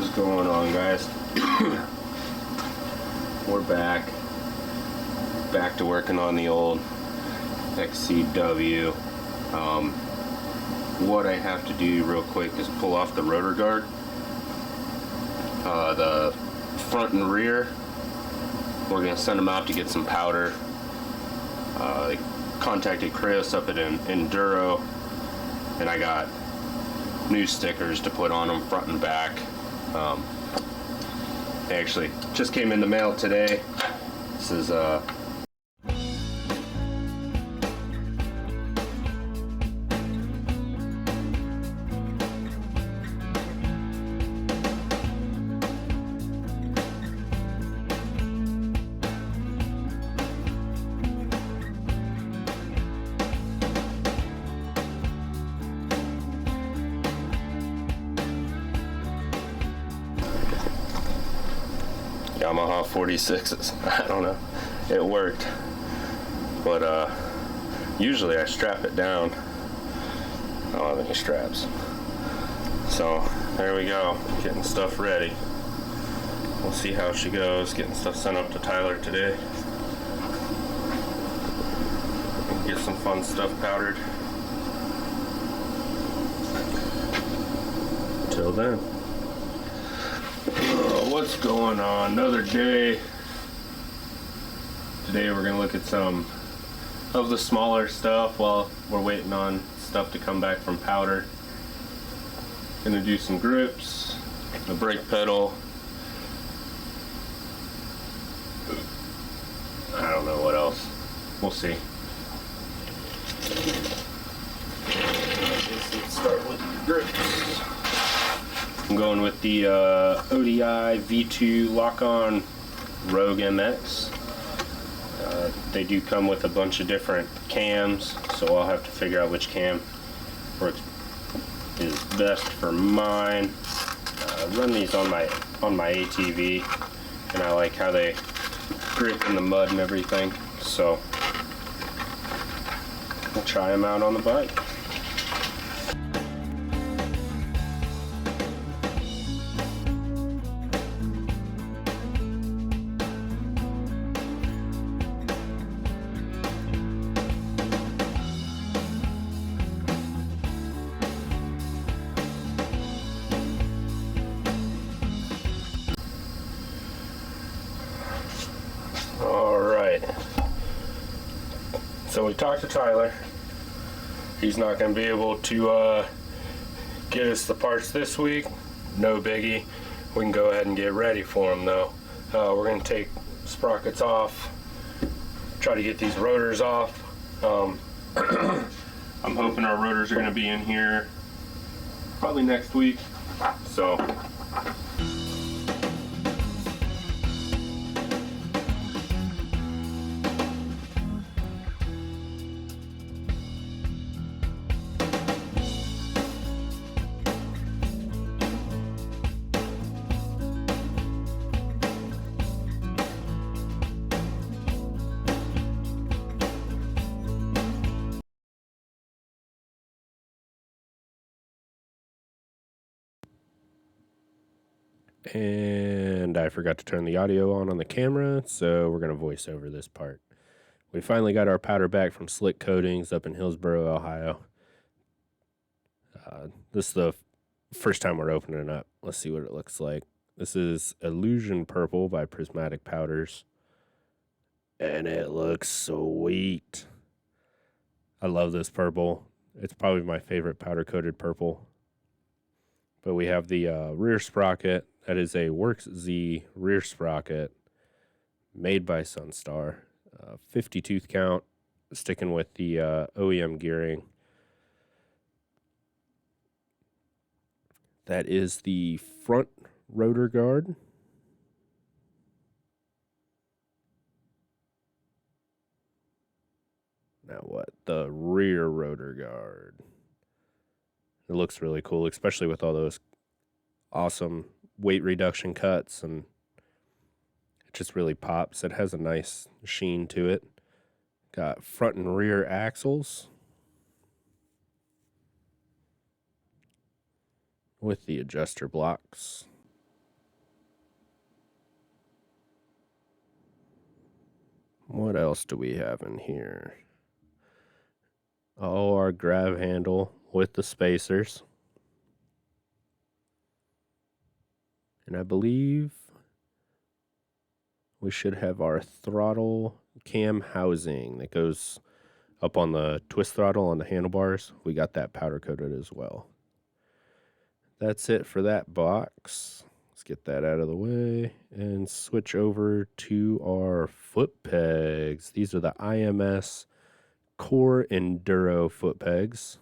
What's going on, guys? We're back to working on the old XC-W. What I have to do real quick is pull off the rotor guard, the front and rear. We're gonna send them out to get some powder. They contacted Chris up at Enduro, and I got new stickers to put on them front and back. They actually just came in the mail today. This is Yamaha 46s. I don't know. It worked. But usually I strap it down. I don't have any straps. So there we go. Getting stuff ready. We'll see how she goes. Getting stuff sent up to Tyler today. And get some fun stuff powdered. Till then. What's going on? Another day. Today we're gonna look at some of the smaller stuff while we're waiting on stuff to come back from powder. Gonna do some grips, the brake pedal. I don't know what else. We'll see. Let's start with the grips. I'm going with the ODI V2 lock-on Rogue MX. They do come with a bunch of different cams, so I'll have to figure out which cam is best for mine. Run these on my ATV, and I like how they grip in the mud and everything. So we'll try them out on the bike. So we talked to Tyler. He's not going to be able to get us the parts this week. No biggie. We can go ahead and get ready for them though. We're going to take sprockets off, try to get these rotors off. I'm hoping our rotors are going to be in here probably next week. So and I forgot to turn the audio on the camera, so we're going to voice over this part. We finally got our powder back from Slick Coatings up in Hillsboro, Ohio. This is the first time we're opening it up. Let's see what it looks like. This is Illusion Purple by Prismatic Powders, and it looks sweet. I love this purple. It's probably my favorite powder-coated purple. But we have the rear sprocket. That is a Works Z rear sprocket made by Sunstar. 50 tooth count, sticking with the OEM gearing. That is the front rotor guard. Now what? The rear rotor guard. It looks really cool, especially with all those awesome weight reduction cuts, and it just really pops. It has a nice sheen to it. Got front and rear axles with the adjuster blocks. What else do we have in here? Oh, our grab handle with the spacers. And I believe we should have our throttle cam housing that goes up on the twist throttle on the handlebars. We got that powder coated as well. That's it for that box. Let's get that out of the way and switch over to our foot pegs. These are the IMS Core Enduro foot pegs.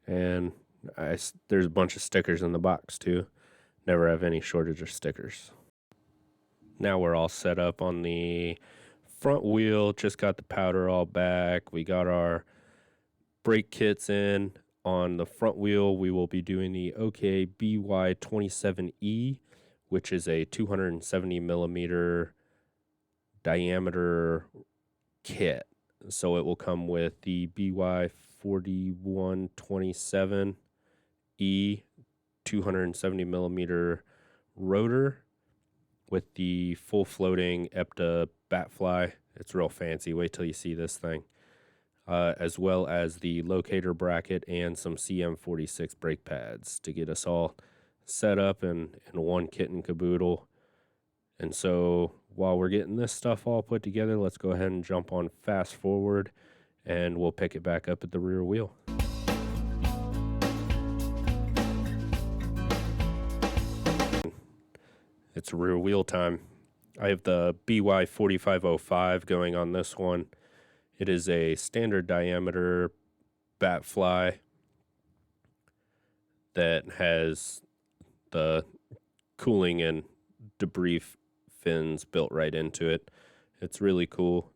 And there's a bunch of stickers in the box too. Never have any shortage of stickers. Now we're all set up on the front wheel. Just got the powder all back. We got our brake kits in. On the front wheel, we will be doing the OK BY27E, which is a 270 millimeter diameter kit. So it will come with the BY4127E 270 millimeter rotor with the full floating EPTA bat fly. It's real fancy. Wait till you see this thing. As well as the locator bracket and some CM46 brake pads to get us all set up in one kit and caboodle. And so while we're getting this stuff all put together, let's go ahead and jump on fast forward and we'll pick it back up at the rear wheel. It's rear wheel time. I have the BY4505 going on this one. It is a standard diameter bat fly that has the cooling and debris fins built right into it. It's really cool.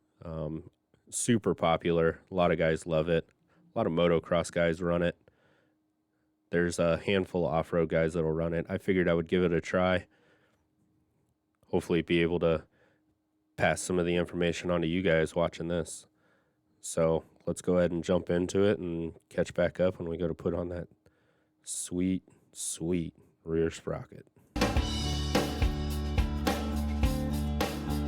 Super popular. A lot of guys love it. A lot of motocross guys run it. There's a handful of off-road guys that'll run it. I figured I would give it a try. Hopefully be able to pass some of the information on to you guys watching this. So let's go ahead and jump into it and catch back up when we go to put on that sweet, sweet rear sprocket.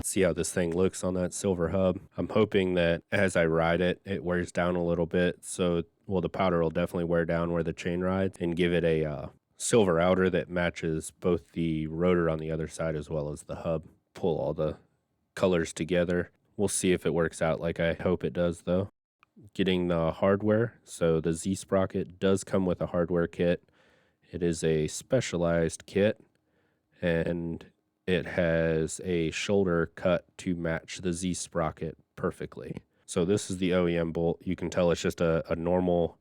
See how this thing looks on that silver hub. I'm hoping that as I ride it, it wears down a little bit. So, well, the powder will definitely wear down where the chain rides and give it a silver outer that matches both the rotor on the other side as well as the hub. Pull all the colors together. We'll see if it works out like I hope it does, though. Getting the hardware. So the Z Sprocket does come with a hardware kit. It is a specialized kit, and it has a shoulder cut to match the Z Sprocket perfectly. So this is the OEM bolt. You can tell it's just a normal,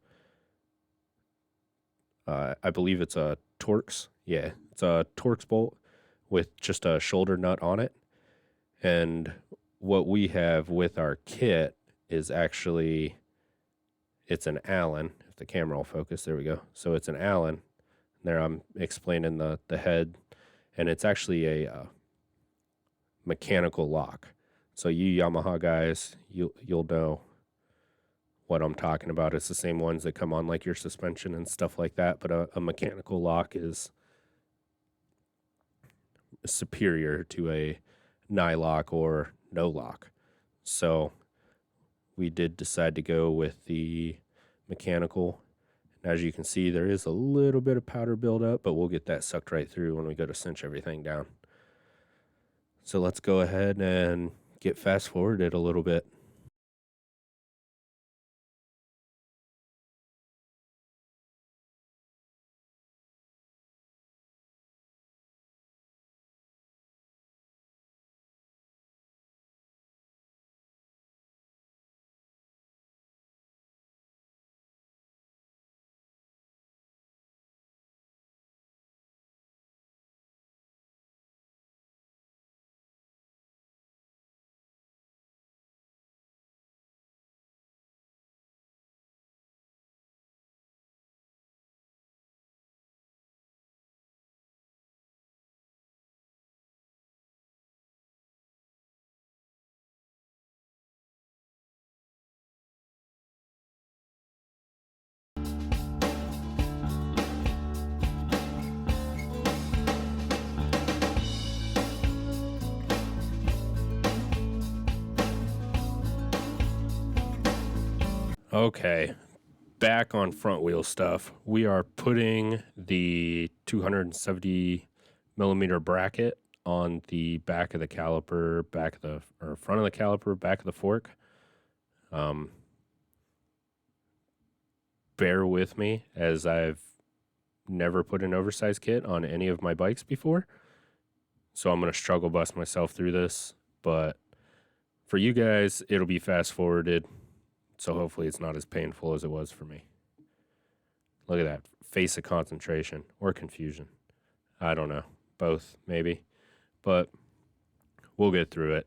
I believe it's a Torx. Yeah, it's a Torx bolt with just a shoulder nut on it. And what we have with our kit is actually, it's an Allen. If the camera will focus, there we go. So it's an Allen. There I'm explaining the head, and it's actually a mechanical lock. So you Yamaha guys, you'll know what I'm talking about. It's the same ones that come on like your suspension and stuff like that, but a mechanical lock is superior to a nylock or no lock. So we did decide to go with the mechanical. And as you can see, there is a little bit of powder buildup, but we'll get that sucked right through when we go to cinch everything down. So let's go ahead and get fast forwarded a little bit. Okay, back on front wheel stuff. We are putting the 270 millimeter bracket on the back of the caliper, front of the caliper, back of the fork. Bear with me, as I've never put an oversized kit on any of my bikes before, so I'm going to struggle bust myself through this, but for you guys, it'll be fast forwarded, so hopefully it's not as painful as it was for me. Look at that face of concentration or confusion. I don't know, both maybe, but we'll get through it.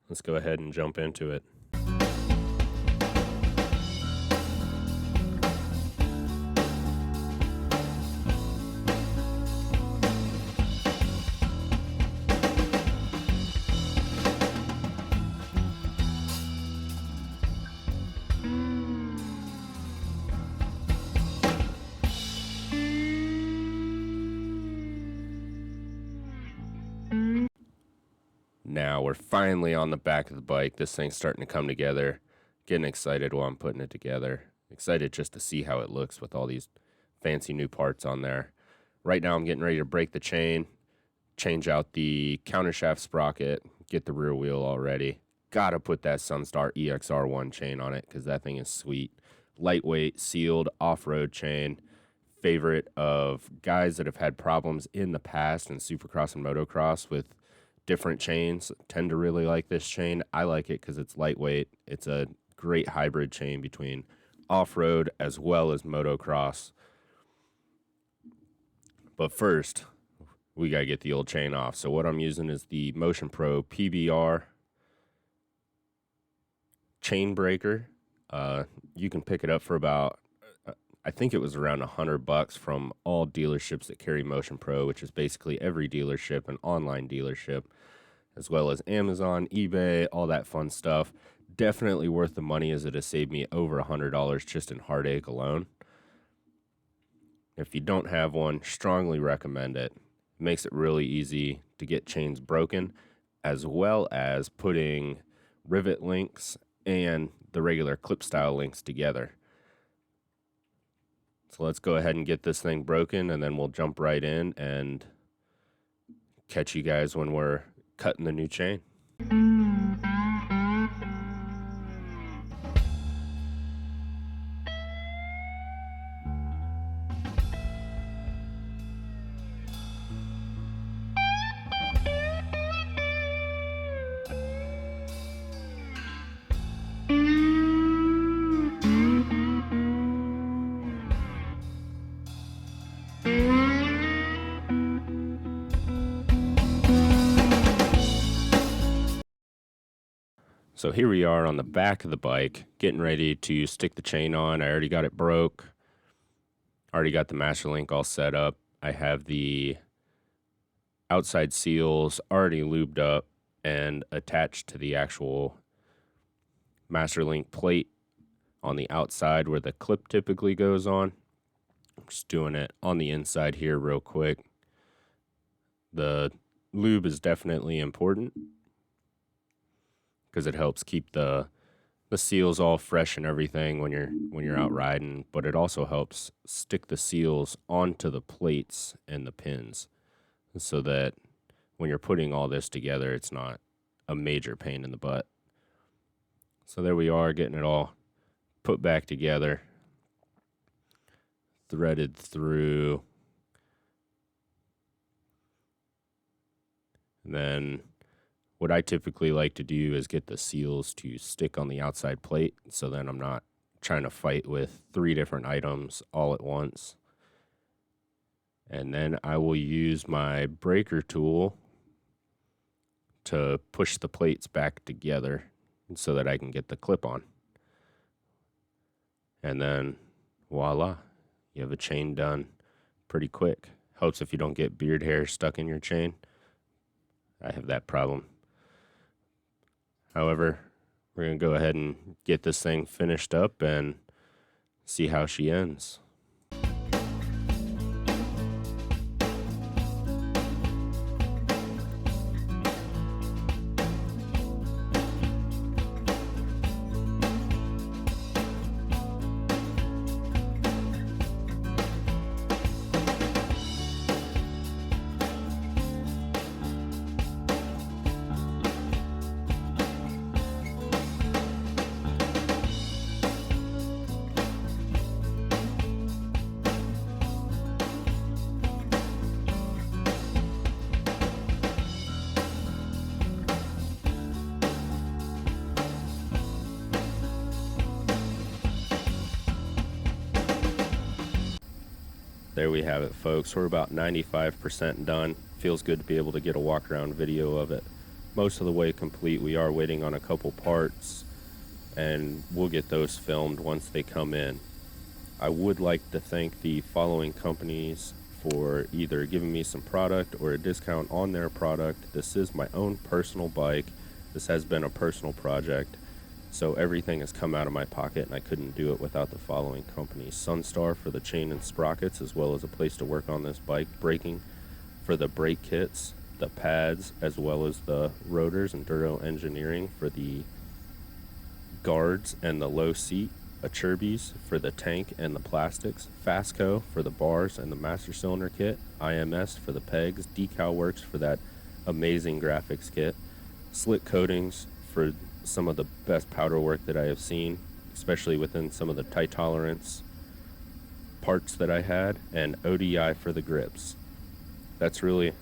Let's go ahead and jump into it. Now we're finally on the back of the bike. This thing's starting to come together. Getting excited while I'm putting it together. Excited just to see how it looks with all these fancy new parts on there. Right now I'm getting ready to break the chain, change out the countershaft sprocket, get the rear wheel all ready. Gotta put that Sunstar EXR1 chain on it because that thing is sweet. Lightweight, sealed, off-road chain. Favorite of guys that have had problems in the past in Supercross and Motocross with different chains. Tend to really like this chain. I like it because it's lightweight. It's a great hybrid chain between off-road as well as motocross. But first, we got to get the old chain off. So what I'm using is the Motion Pro PBR chain breaker. You can pick it up for about, I think it was around $100 from all dealerships that carry Motion Pro, which is basically every dealership, an online dealership, as well as Amazon, eBay, all that fun stuff. Definitely worth the money, as it has saved me over $100 just in heartache alone. If you don't have one, strongly recommend it. It makes it really easy to get chains broken, as well as putting rivet links and the regular clip style links together. So let's go ahead and get this thing broken, and then we'll jump right in and catch you guys when we're cutting the new chain. So here we are on the back of the bike, getting ready to stick the chain on. I already got it broke. Already got the master link all set up. I have the outside seals already lubed up and attached to the actual master link plate on the outside where the clip typically goes on. I'm just doing it on the inside here real quick. The lube is definitely important because it helps keep the seals all fresh and everything when you're out riding, but it also helps stick the seals onto the plates and the pins so that when you're putting all this together, it's not a major pain in the butt. So there we are, getting it all put back together, threaded through. And then what I typically like to do is get the seals to stick on the outside plate, so then I'm not trying to fight with 3 different items all at once. And then I will use my breaker tool to push the plates back together so that I can get the clip on. And then voila, you have a chain done pretty quick. Helps if you don't get beard hair stuck in your chain. I have that problem. However, we're going to go ahead and get this thing finished up and see how she ends. there we have it, folks. We're about 95% done. Feels good to be able to get a walk around video of it. Most of the way complete. We are waiting on a couple parts, and we'll get those filmed once they come in. I would like to thank the following companies for either giving me some product or a discount on their product. This is my own personal bike. This has been a personal project, so everything has come out of my pocket, and I couldn't do it without the following companies. Sunstar for the chain and sprockets, as well as a place to work on this bike. Braking for the brake kits, the pads, as well as the rotors. Enduro Engineering for the guards and the low seat. Acherbys for the tank and the plastics. Fastco for the bars and the master cylinder kit. IMS for the pegs. Decal Works for that amazing graphics kit. Slick Coatings for some of the best powder work that I have seen, especially within some of the tight tolerance parts that I had. And ODI for the grips. That's really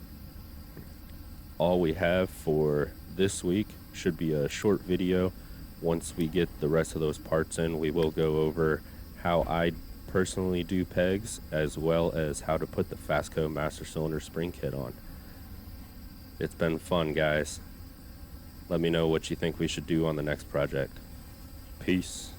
all we have for this week. Should be a short video. Once we get the rest of those parts in, we will go over how I personally do pegs, as well as how to put the Fastco master cylinder spring kit on. It's been fun, guys. Let me know what you think we should do on the next project. Peace.